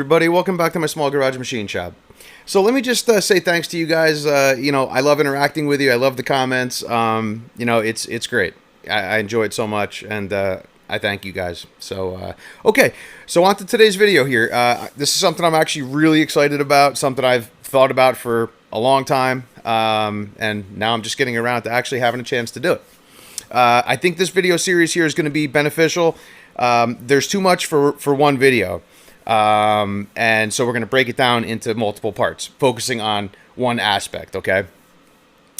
everybody, welcome back to my small garage machine shop. So let me just say thanks to you guys. I love interacting with you. I love the comments. It's great. I enjoy it so much, and I thank you guys. So okay, so on to today's video here. This is something I'm actually really excited about, something I've thought about for a long time, and now I'm just getting around to actually having a chance to do it. I think this video series here is going to be beneficial. There's too much for one video. And so we're going to break it down into multiple parts, focusing on one aspect, okay?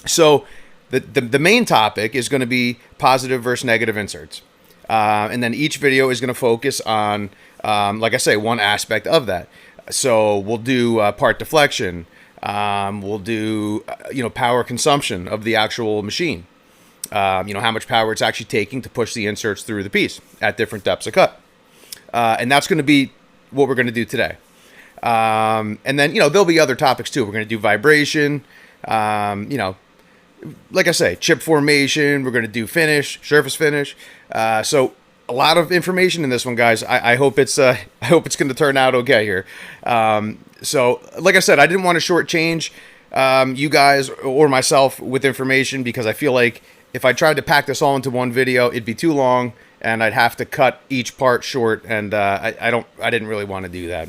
So the main topic is going to be positive versus negative inserts. And then each video is going to focus on, like I say, one aspect of that. So we'll do part deflection. We'll do, power consumption of the actual machine. How much power it's actually taking to push the inserts through the piece at different depths of cut. And that's going to be what we're going to do today. And then, there'll be other topics too. We're going to do vibration, like I say, chip formation. We're going to do finish, surface finish. So a lot of information in this one, guys. I hope it's going to turn out okay here. So like I said, I didn't want to shortchange you guys or myself with information, because I feel like if I tried to pack this all into one video, it'd be too long, and I'd have to cut each part short, and I didn't really want to do that.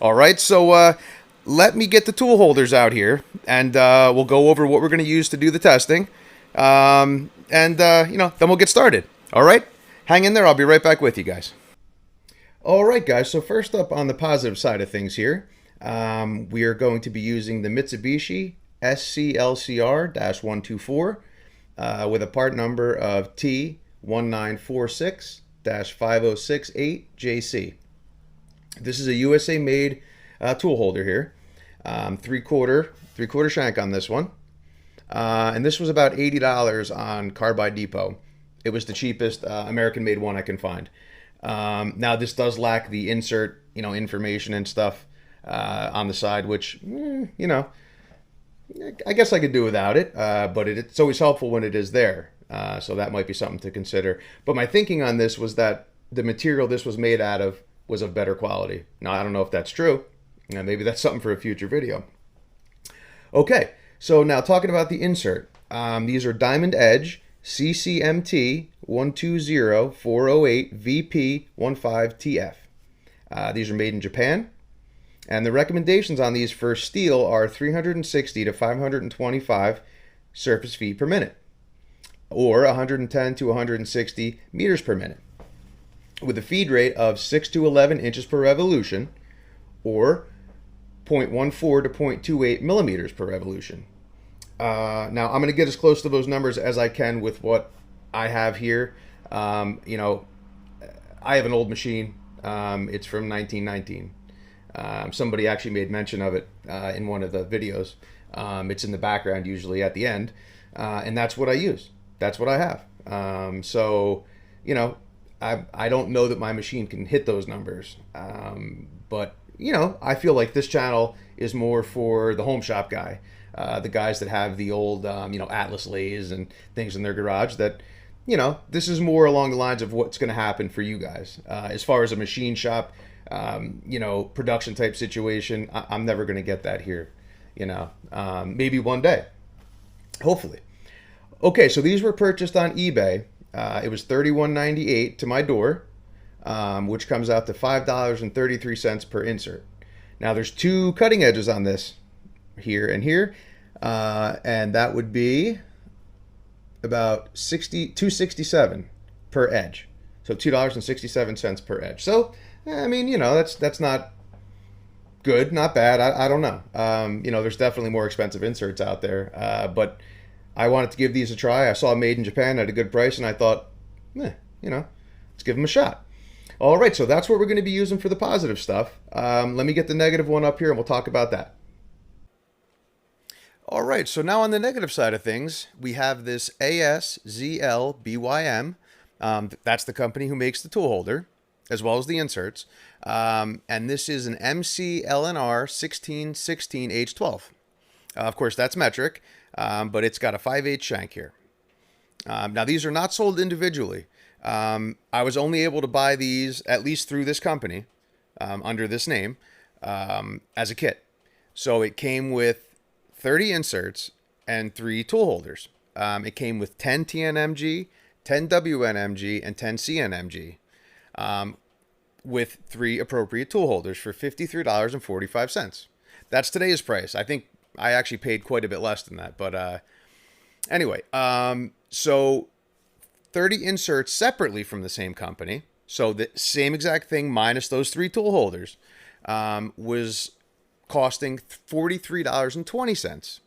All right, so let me get the tool holders out here, and we'll go over what we're going to use to do the testing, then we'll get started. All right, hang in there. I'll be right back with you guys. All right, guys. So first up, on the positive side of things here, we are going to be using the Mitsubishi SCLCR-124 with a part number of T1946-5068JC. This is a USA made tool holder here. Three-quarter shank on this one. And this was about $80 on Carbide Depot. It was the cheapest American made one I can find. Now this does lack the insert, information and stuff on the side, which, I guess I could do without it, but it's always helpful when it is there. So that might be something to consider. But my thinking on this was that the material this was made out of was of better quality. Now, I don't know if that's true. Maybe that's something for a future video. Okay, so now talking about the insert. These are Diamond Edge CCMT 120408 VP15TF. These are made in Japan. And the recommendations on these for steel are 360 to 525 surface feet per minute, or 110 to 160 meters per minute, with a feed rate of 6 to 11 inches per revolution, or 0.14 to 0.28 millimeters per revolution. Now, I'm going to get as close to those numbers as I can with what I have here. I have an old machine. It's from 1919. Somebody actually made mention of it in one of the videos. It's in the background usually at the end, and that's what I use. That's what I have. I don't know that my machine can hit those numbers, but I feel like this channel is more for the home shop guy, the guys that have the old Atlas lathes and things in their garage. That this is more along the lines of what's going to happen for you guys as far as a machine shop. Production type situation. I'm never going to get that here, maybe one day, hopefully. Okay, so these were purchased on eBay. It was $31.98 to my door, which comes out to $5.33 per insert. Now there's two cutting edges on this, here and here, and that would be about $2.67 per edge. So $2.67 per edge. So that's not good, not bad. I don't know. There's definitely more expensive inserts out there, but I wanted to give these a try. I saw made in Japan at a good price, and I thought, let's give them a shot. All right, so that's what we're going to be using for the positive stuff. Let me get the negative one up here, and we'll talk about that. All right, so now on the negative side of things, we have this ASZL-BYM. That's the company who makes the tool holder, as well as the inserts. And this is an MC-LNR 1616H12. Of course, that's metric, but it's got a 5/8 shank here. Now, these are not sold individually. I was only able to buy these, at least through this company, under this name. as a kit. So it came with 30 inserts and 3 tool holders. It came with 10 TNMG, 10 WNMG, and 10 CNMG, with 3 appropriate tool holders for $53.45. That's today's price. I think I actually paid quite a bit less than that. But anyway, so 30 inserts separately from the same company. So the same exact thing minus those 3 tool holders was costing $43.20.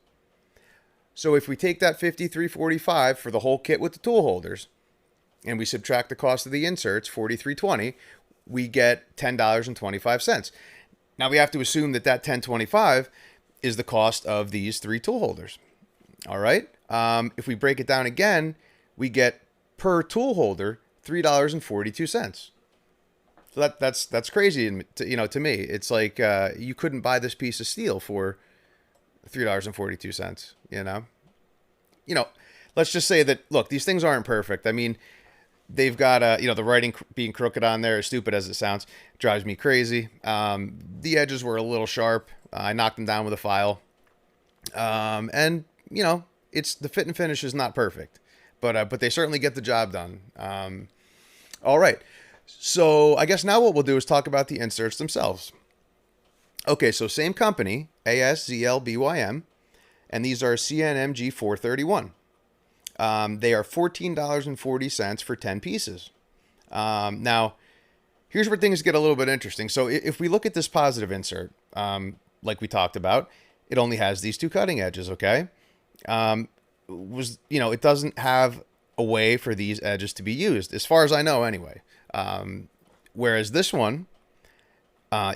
So if we take that $53.45 for the whole kit with the tool holders, and we subtract the cost of the inserts, $43.20, we get $10.25. Now we have to assume that that $10.25 is the cost of these 3 tool holders. All right. If we break it down again, we get per tool holder $3.42. So that's crazy, to me. It's like you couldn't buy this piece of steel for $3.42. Let's just say that, look, these things aren't perfect. I mean, they've got the writing being crooked on there, as stupid as it sounds, drives me crazy. The edges were a little sharp. I knocked them down with a file, and it's the fit and finish is not perfect, but they certainly get the job done. All right. So I guess now what we'll do is talk about the inserts themselves. Okay, so same company, ASZLBYM, and these are CNMG 431. They are $14.40 for 10 pieces. Now, here's where things get a little bit interesting. So if we look at this positive insert, like we talked about, it only has these 2 cutting edges, okay? It doesn't have a way for these edges to be used, as far as I know anyway. Whereas this one,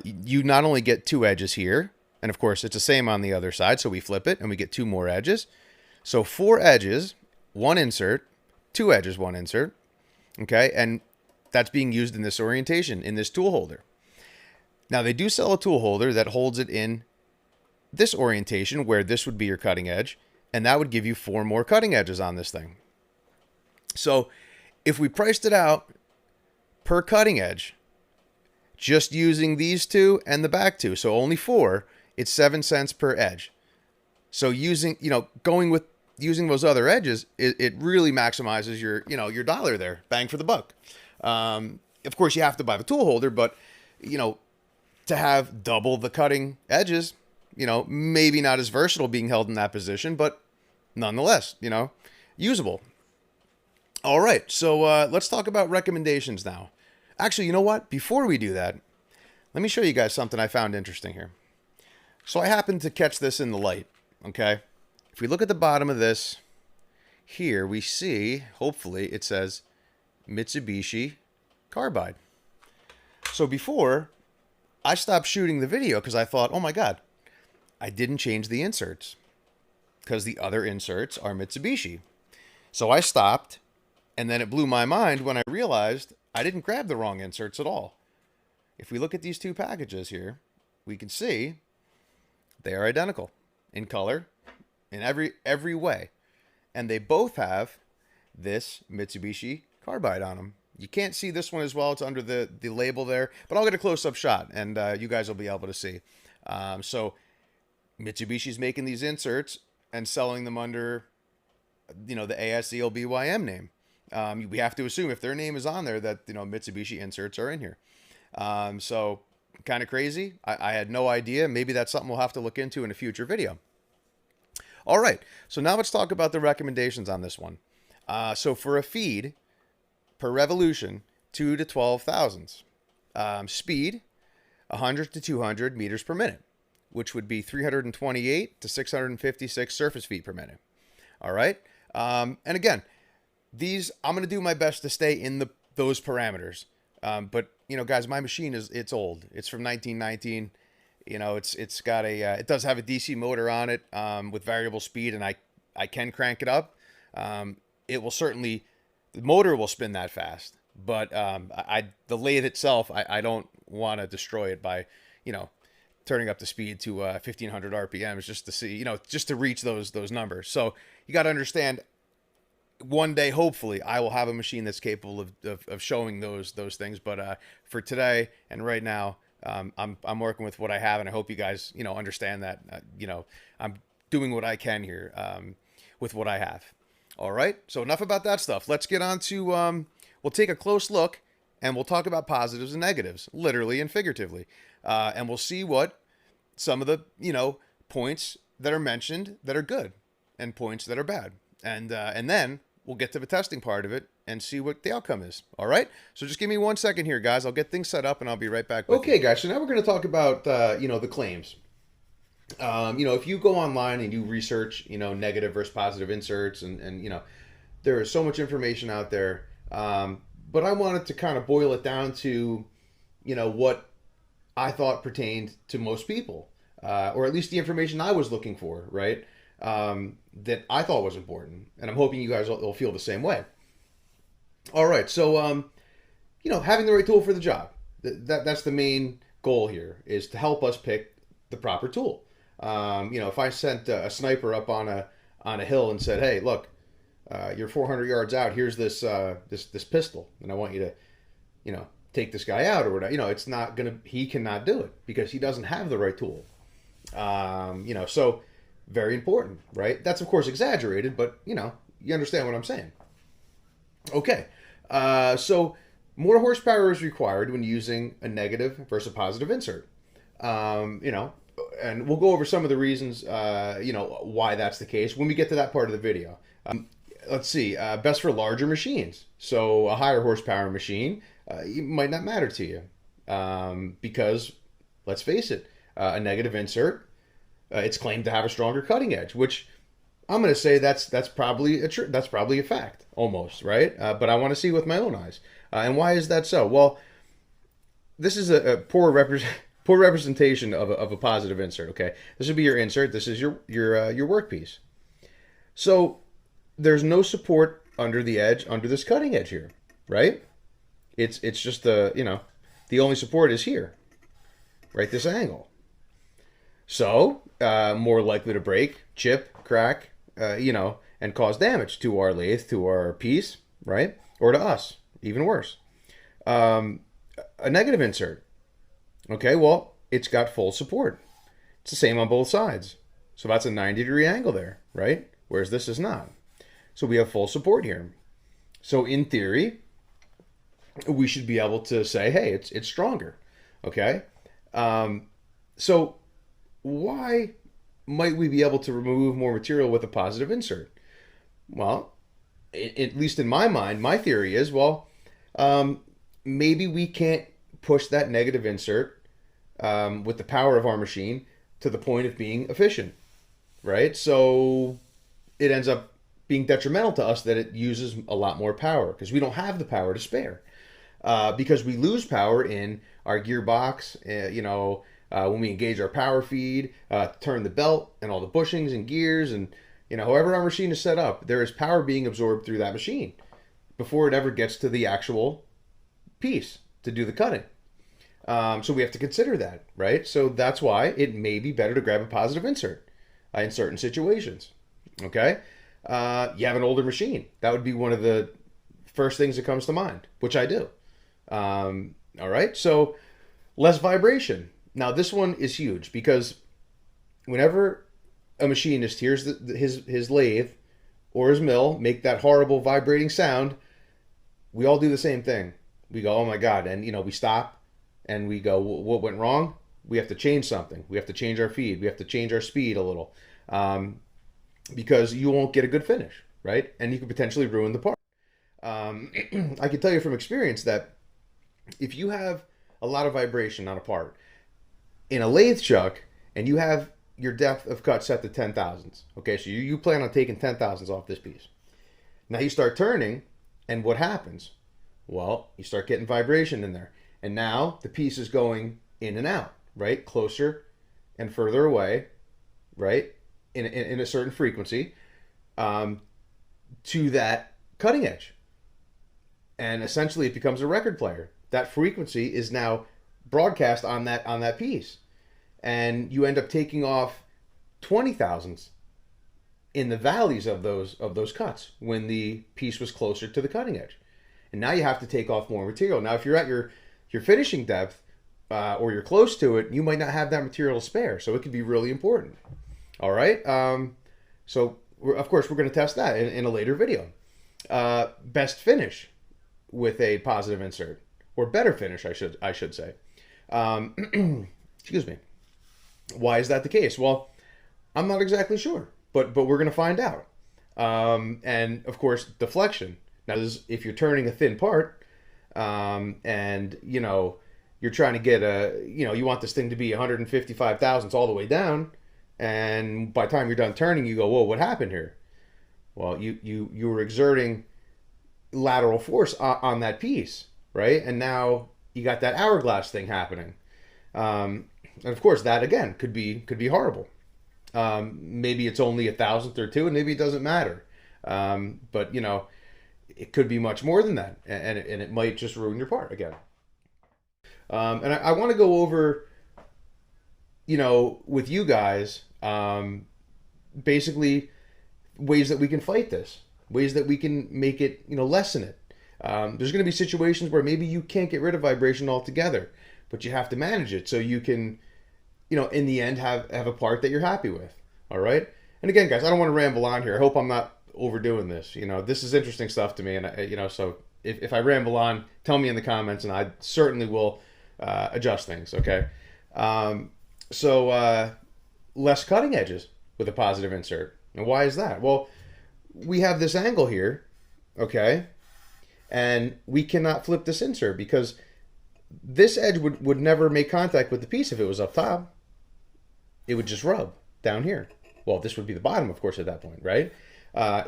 you not only get 2 edges here, and of course it's the same on the other side, so we flip it and we get 2 more edges. So 4 edges, 1 insert, 2 edges, 1 insert, okay? And that's being used in this orientation, in this tool holder. Now they do sell a tool holder that holds it in this orientation where this would be your cutting edge, and that would give you 4 more cutting edges on this thing. So if we priced it out per cutting edge, just using these 2 and the back 2, so only 4, it's 7 cents per edge. So going with using those other edges, it really maximizes your dollar there, bang for the buck. Of course, you have to buy the tool holder, but to have double the cutting edges, maybe not as versatile being held in that position, but nonetheless, usable. All right, so let's talk about recommendations now. Actually, you know what? Before we do that, let me show you guys something I found interesting here. So I happened to catch this in the light, okay? If we look at the bottom of this, here we see, hopefully, it says Mitsubishi Carbide. So before, I stopped shooting the video because I thought, oh my God, I didn't change the inserts because the other inserts are Mitsubishi. So I stopped, and then it blew my mind when I realized I didn't grab the wrong inserts at all. If we look at these 2 packages here, we can see they are identical in color, in every way. And they both have this Mitsubishi Carbide on them. You can't see this one as well. It's under the label there, but I'll get a close-up shot, and you guys will be able to see. So Mitsubishi's making these inserts and selling them under, the ASZLBYM name. We have to assume if their name is on there that, Mitsubishi inserts are in here. So kind of crazy. I had no idea. Maybe that's something we'll have to look into in a future video. All right. So now let's talk about the recommendations on this one. So for a feed per revolution, 2 to 12 thousandths. Speed, 100 to 200 meters per minute, which would be 328 to 656 surface feet per minute. All right. And again, these, I'm going to do my best to stay in those parameters. But guys, my machine it's old. It's from 1919. It's got it does have a DC motor on it, with variable speed, and I can crank it up. It will certainly, the motor will spin that fast, but, the lathe itself, I don't want to destroy it by, turning up the speed to 1500 RPMs just to see, just to reach those numbers. So you got to understand, one day, hopefully, I will have a machine that's capable of showing those things. But for today and right now, I'm working with what I have, and I hope you guys, understand that. I'm doing what I can here with what I have. All right. So enough about that stuff. Let's get on to. We'll take a close look, and we'll talk about positives and negatives, literally and figuratively, and we'll see what some of the points that are mentioned that are good, and points that are bad, and then we'll get to the testing part of it and see what the outcome is. All right. So just give me 1 second here, guys. I'll get things set up and I'll be right back with you. Okay, guys. So now we're going to talk about the claims. If you go online and you research, negative versus positive inserts, and there is so much information out there. But I wanted to kind of boil it down to, what I thought pertained to most people, or at least the information I was looking for, right? That I thought was important, and I'm hoping you guys will feel the same way. All right, so having the right tool for the job. That's the main goal here, is to help us pick the proper tool. If I sent a sniper up on a hill and said, "Hey, look, you're 400 yards out. Here's this pistol, and I want you to, take this guy out or whatever." It's not gonna. He cannot do it because he doesn't have the right tool. So very important, right? That's of course exaggerated, but you understand what I'm saying. Okay, so more horsepower is required when using a negative versus a positive insert. And we'll go over some of the reasons, why that's the case when we get to that part of the video. Let's see, best for larger machines. So a higher horsepower machine might not matter to you because, let's face it, a negative insert, it's claimed to have a stronger cutting edge, which I'm going to say that's probably a fact, almost, right? But I want to see with my own eyes. And why is that so? Well, this is a poor representation of a positive insert. Okay, this would be your insert. This is your workpiece. So there's no support under the edge, under this cutting edge here, right? It's just the only support is here, right? This angle. So more likely to break, chip, crack, and cause damage to our lathe, to our piece, right? Or to us, even worse. A negative insert. Okay, well, it's got full support. It's the same on both sides. So that's a 90-degree angle there, right? Whereas this is not. So we have full support here. So in theory, we should be able to say, hey, it's stronger. Okay? So why might we be able to remove more material with a positive insert? Well, at least in my mind, my theory is, maybe we can't push that negative insert with the power of our machine to the point of being efficient, right? So it ends up being detrimental to us that it uses a lot more power because we don't have the power to spare. Because we lose power in our gearbox, when we engage our power feed, turn the belt and all the bushings and gears, and however our machine is set up, there is power being absorbed through that machine before it ever gets to the actual piece to do the cutting. So we have to consider that, right? So that's why it may be better to grab a positive insert in certain situations. Okay, you have an older machine. That would be one of the first things that comes to mind, which I do. All right, so less vibration. Now this one is huge because whenever a machinist hears his lathe or his mill make that horrible vibrating sound, we all do the same thing. We go, oh my God, and we stop and we go, what went wrong? We have to change something. We have to change our feed. We have to change our speed a little because you won't get a good finish, right? And you could potentially ruin the part. I can tell you from experience that if you have a lot of vibration on a part in a lathe chuck and you have your depth of cut set to 10,000ths, okay, so you plan on taking 10,000ths off this piece. Now you start turning, and what happens? Well, you start getting vibration in there. And now the piece is going in and out, right? Closer and further away, right? In a certain frequency to that cutting edge. And essentially it becomes a record player. That frequency is now broadcast on that piece. And you end up taking off 20,000ths in the valleys of those cuts when the piece was closer to the cutting edge. And now you have to take off more material. Now, if you're at your finishing depth, or you're close to it, you might not have that material to spare. So it could be really important. All right. So of course we're going to test that in a later video. Best finish with a positive insert, or better finish, I should say. Excuse me. Why is that the case? Well, I'm not exactly sure, but we're going to find out. And of course, deflection. Now, if you're turning a thin part, and you're trying to get you want this thing to be 155 thousandths all the way down, and by the time you're done turning, you go, whoa, what happened here? Well, you were exerting lateral force on that piece, right? And now you got that hourglass thing happening. And of course, that again could be horrible. Maybe it's only 1,000th or two, and maybe it doesn't matter. But it could be much more than that, and it might just ruin your part again. And I want to go over, with you guys, basically ways that we can fight this, ways that we can make it, lessen it. There's going to be situations where maybe you can't get rid of vibration altogether, but you have to manage it so you can, in the end have a part that you're happy with. All right. And again, guys, I don't want to ramble on here. I hope I'm not overdoing this. This is interesting stuff to me. And, so if I ramble on, tell me in the comments and I certainly will adjust things. Okay. So less cutting edges with a positive insert. And why is that? Well, we have this angle here. Okay. And we cannot flip this insert because this edge would never make contact with the piece if it was up top. It would just rub down here. Well, this would be the bottom, of course, at that point, right?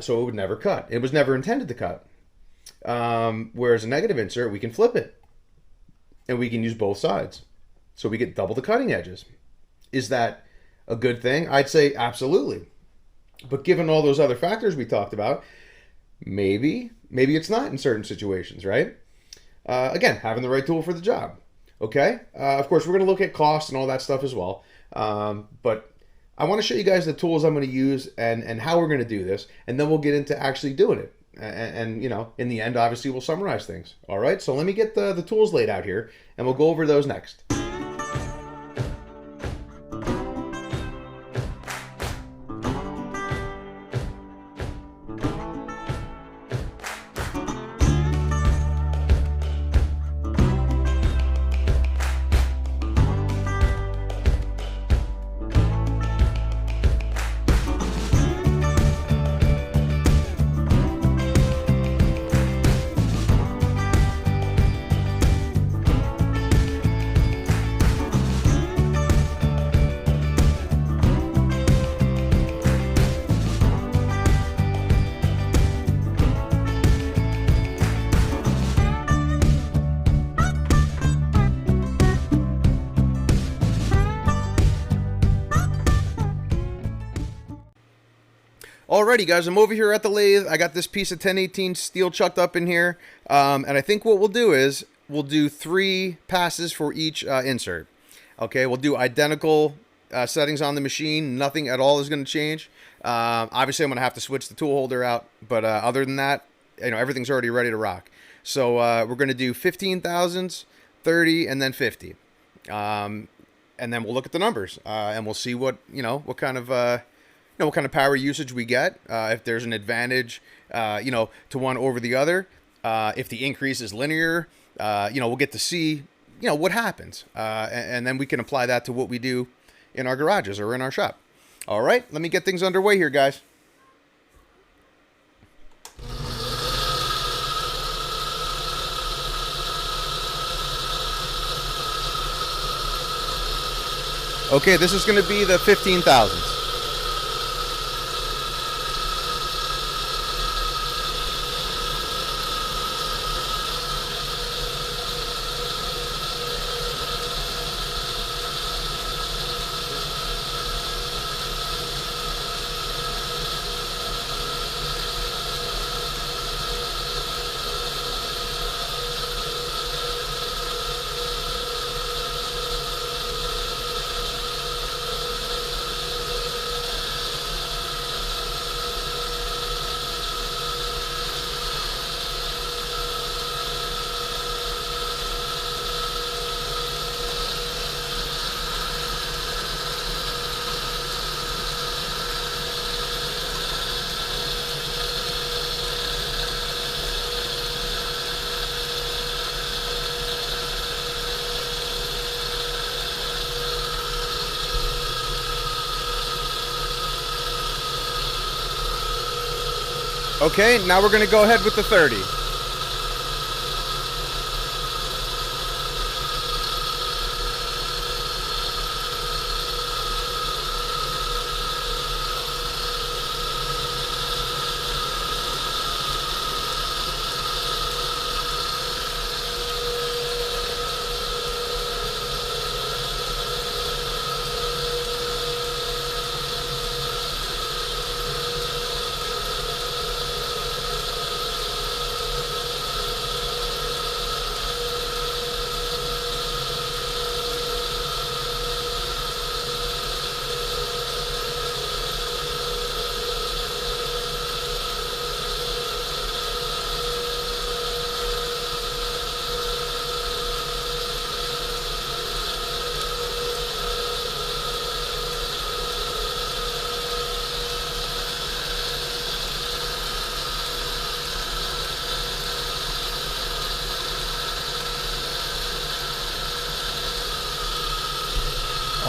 So it would never cut. It was never intended to cut. Whereas a negative insert, we can flip it. And we can use both sides. So we get double the cutting edges. Is that a good thing? I'd say absolutely. But given all those other factors we talked about, maybe it's not in certain situations, right? Again, having the right tool for the job. Okay? Of course, we're going to look at cost and all that stuff as well. But I want to show you guys the tools I'm going to use and how we're going to do this. And then we'll get into actually doing it. And in the end, obviously, we'll summarize things. All right? So let me get the tools laid out here, and we'll go over those next. Alrighty, guys, I'm over here at the lathe. I got this piece of 1018 steel chucked up in here. And I think what we'll do is we'll do 3 passes for each insert. Okay, we'll do identical settings on the machine. Nothing at all is going to change. Obviously, I'm going to have to switch the tool holder out. But other than that, everything's already ready to rock. So we're going to do 15 thousandths, 30, and then 50. And then we'll look at the numbers. And we'll see what kind of... what kind of power usage we get, if there's an advantage, to one over the other. If the increase is linear, we'll get to see, what happens. And then we can apply that to what we do in our garages or in our shop. All right, let me get things underway here, guys. Okay, this is going to be the 15 thousandths. Okay, now we're going to go ahead with the 30.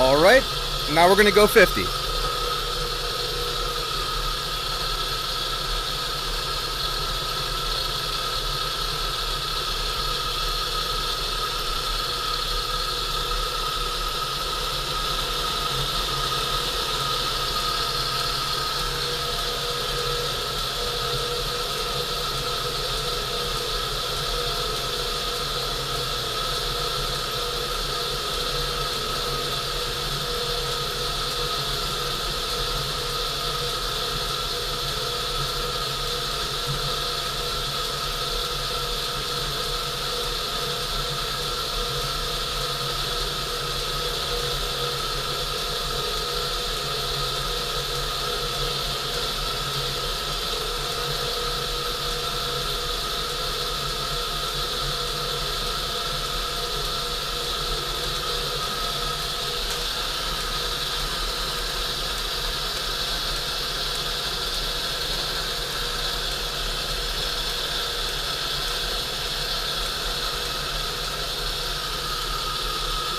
All right, now we're going to go 50.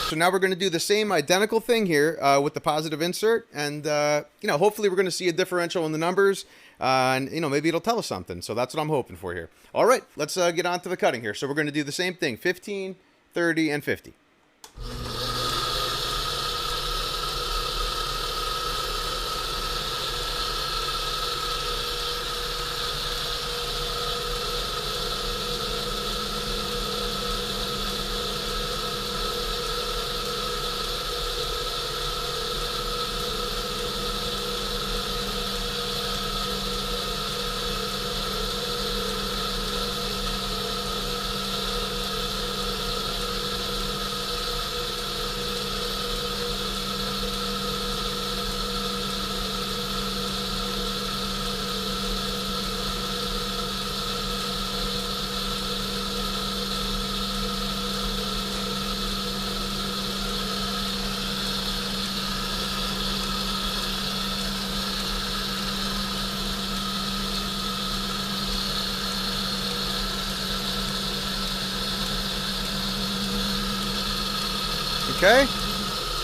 So now we're going to do the same identical thing here with the positive insert, and hopefully we're going to see a differential in the numbers, and maybe it'll tell us something. So that's what I'm hoping for here. All right, let's get on to the cutting here. So we're going to do the same thing: 15, 30, and 50. Okay,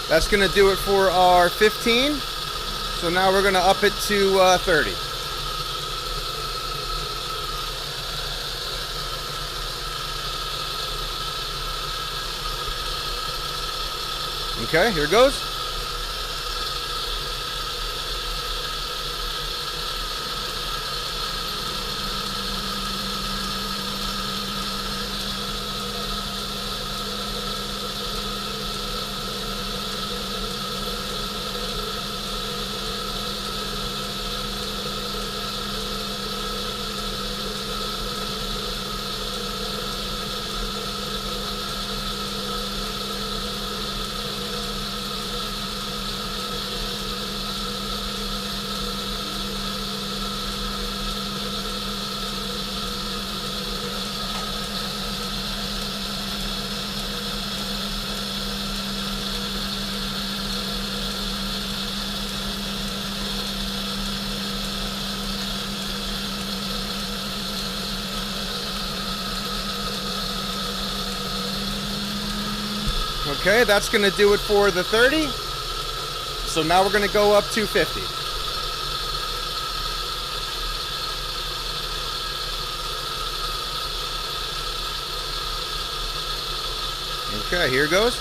that's going to do it for our 15. So now we're going to up it to 30. Okay, here it goes. Okay, that's going to do it for the 30. So now we're going to go up to 50. Okay, here goes.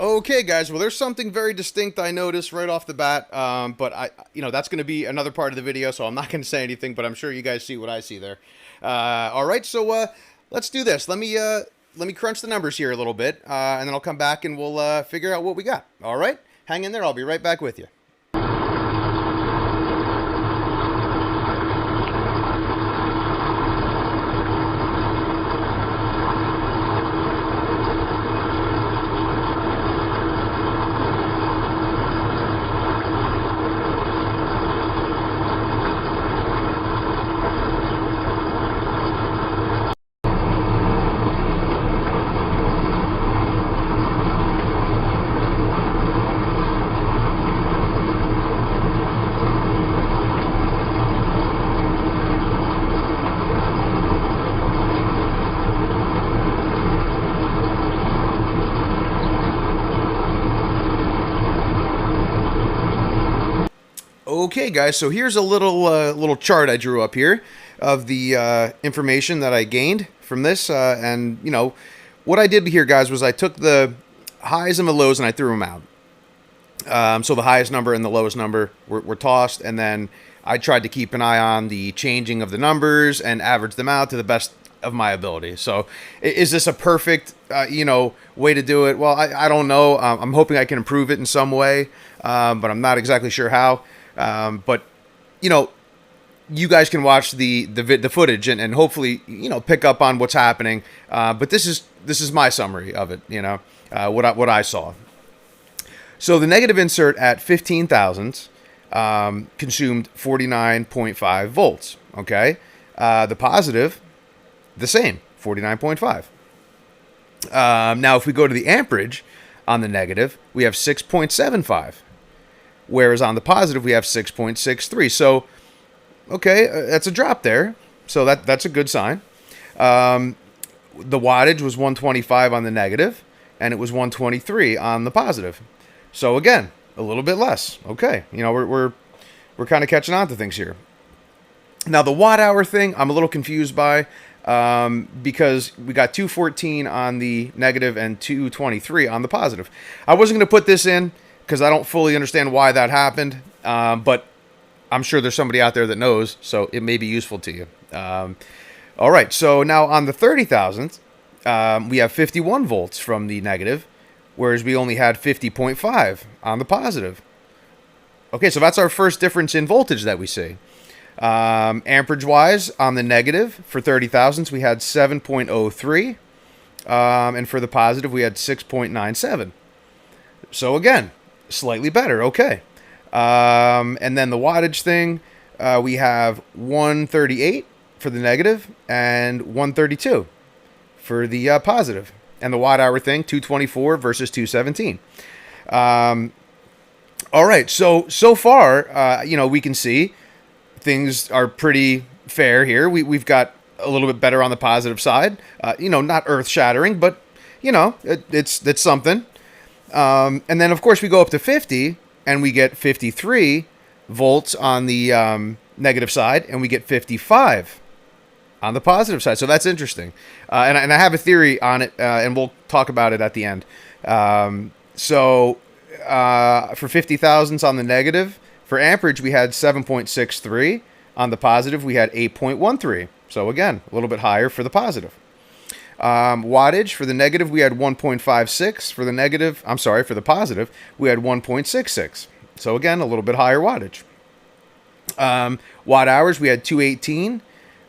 Okay, guys. Well, there's something very distinct I noticed right off the bat. But that's going to be another part of the video, so I'm not going to say anything. But I'm sure you guys see what I see there. All right, so let's do this. Let me crunch the numbers here a little bit, and then I'll come back and we'll figure out what we got. All right, hang in there. I'll be right back with you. Okay, guys, so here's a little chart I drew up here of the information that I gained from this, and what I did here, guys, was I took the highs and the lows and I threw them out. So the highest number and the lowest number were tossed, and then I tried to keep an eye on the changing of the numbers and average them out to the best of my ability. So is this a perfect way to do it? Well, I don't know. I'm hoping I can improve it in some way, but I'm not exactly sure how. But you guys can watch the footage and hopefully pick up on what's happening. But this is my summary of it. What I saw. So the negative insert at 15 thousandths consumed 49.5 volts. Okay, the positive, the same, 49.5. Now if we go to the amperage on the negative, we have 6.75. Whereas on the positive, we have 6.63. So, okay, that's a drop there. So that's a good sign. The wattage was 125 on the negative, and it was 123 on the positive. So again, a little bit less. Okay, we're kind of catching on to things here. Now the watt hour thing, I'm a little confused by, because we got 214 on the negative and 223 on the positive. I wasn't going to put this in because I don't fully understand why that happened, but I'm sure there's somebody out there that knows, so it may be useful to you. All right, so now on the 30 thousandth, we have 51 volts from the negative, whereas we only had 50.5 on the positive. Okay, so that's our first difference in voltage that we see. Amperage-wise, on the negative, for 30 thousandths, we had 7.03, and for the positive, we had 6.97. So again, slightly better. Okay. And then the wattage thing, we have 138 for the negative and 132 for the positive. And the watt hour thing, 224 versus 217. All right. So far, we can see things are pretty fair here. We've got a little bit better on the positive side. Not earth shattering, but it's something. And then, of course, we go up to 50, and we get 53 volts on the negative side, and we get 55 on the positive side. So that's interesting. And I have a theory on it, and we'll talk about it at the end. So for 50 thousandths on the negative. For amperage, we had 7.63. On the positive, we had 8.13. So again, a little bit higher for the positive. Wattage, for the negative, we had 1.56. For the negative, I'm sorry, for the positive, we had 1.66. So again, a little bit higher wattage. Watt hours, we had 218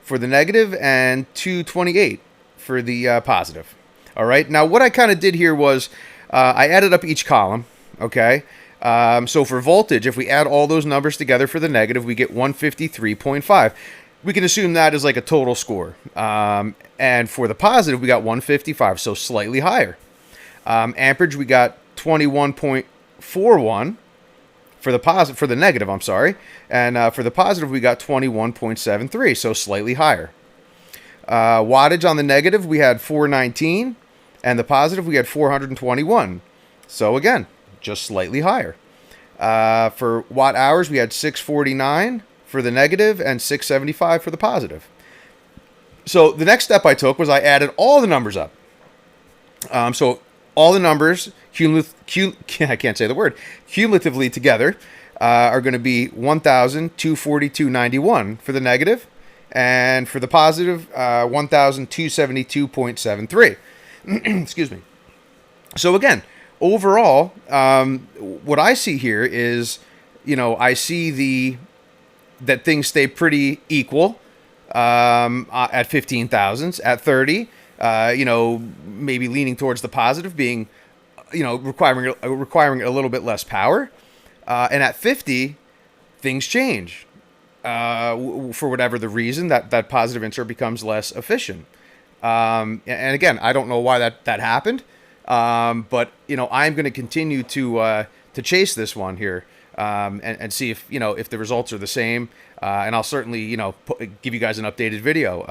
for the negative and 228 for the positive. All right. Now, what I kind of did here was I added up each column. Okay. So for voltage, if we add all those numbers together for the negative, we get 153.5. We can assume that is like a total score. And for the positive, we got 155, so slightly higher. Amperage, we got 21.41 for the negative, I'm sorry. And for the positive, we got 21.73, so slightly higher. Wattage on the negative, we had 419, and the positive, we had 421. So again, just slightly higher. For watt hours, we had 649 for the negative and 675 for the positive. So the next step I took was I added all the numbers up. So all the numbers, I can't say the word, cumulatively together, are going to be 1,242.91 for the negative, and for the positive, 1,272.73. Excuse me. So again, overall, what I see here is, I see that things stay pretty equal at 15 thousandths. At 30, maybe leaning towards the positive, being, requiring a little bit less power. And at 50, things change. For whatever the reason, that positive insert becomes less efficient. And again, I don't know why that happened. But I'm going to continue to chase this one here, and see if the results are the same. And I'll certainly give you guys an updated video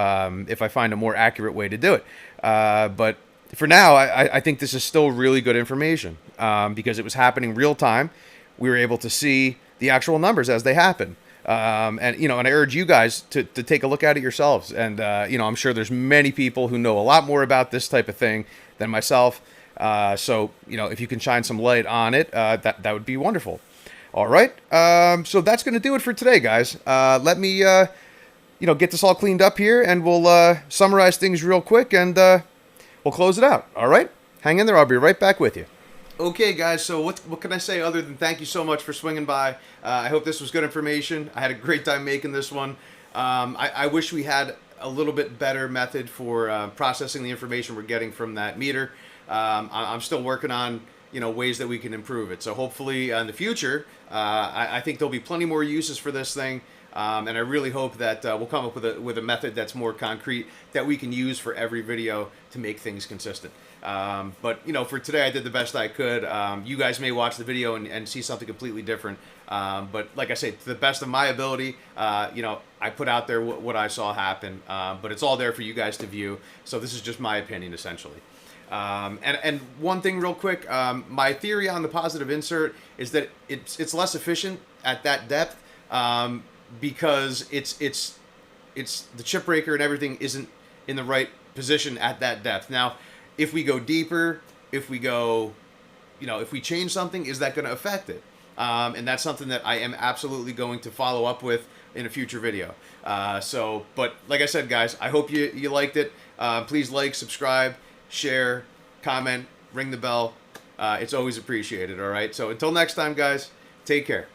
if I find a more accurate way to do it. But for now, I think this is still really good information because it was happening real time. We were able to see the actual numbers as they happen. And I urge you guys to take a look at it yourselves. And I'm sure there's many people who know a lot more about this type of thing than myself. So if you can shine some light on it, that would be wonderful. All right. So that's going to do it for today, guys. Let me get this all cleaned up here, and we'll summarize things real quick, and we'll close it out. All right. Hang in there. I'll be right back with you. Okay, guys, so what can I say other than thank you so much for swinging by. I hope this was good information. I had a great time making this one. I wish we had a little bit better method for processing the information we're getting from that meter. I'm still working on ways that we can improve it. So hopefully in the future, I think there'll be plenty more uses for this thing. And I really hope that we'll come up with a method that's more concrete that we can use for every video to make things consistent. But for today, I did the best I could. You guys may watch the video and see something completely different. But like I say, to the best of my ability, I put out there what I saw happen. But it's all there for you guys to view. So this is just my opinion, essentially. And one thing real quick, my theory on the positive insert is that it's less efficient at that depth. Because it's the chip breaker and everything isn't in the right position at that depth. Now, if we go deeper, if we change something, is that going to affect it? And that's something that I am absolutely going to follow up with in a future video. But like I said, guys, I hope you liked it. Please like, subscribe, share, comment, ring the bell. It's always appreciated. All right. So until next time, guys, take care.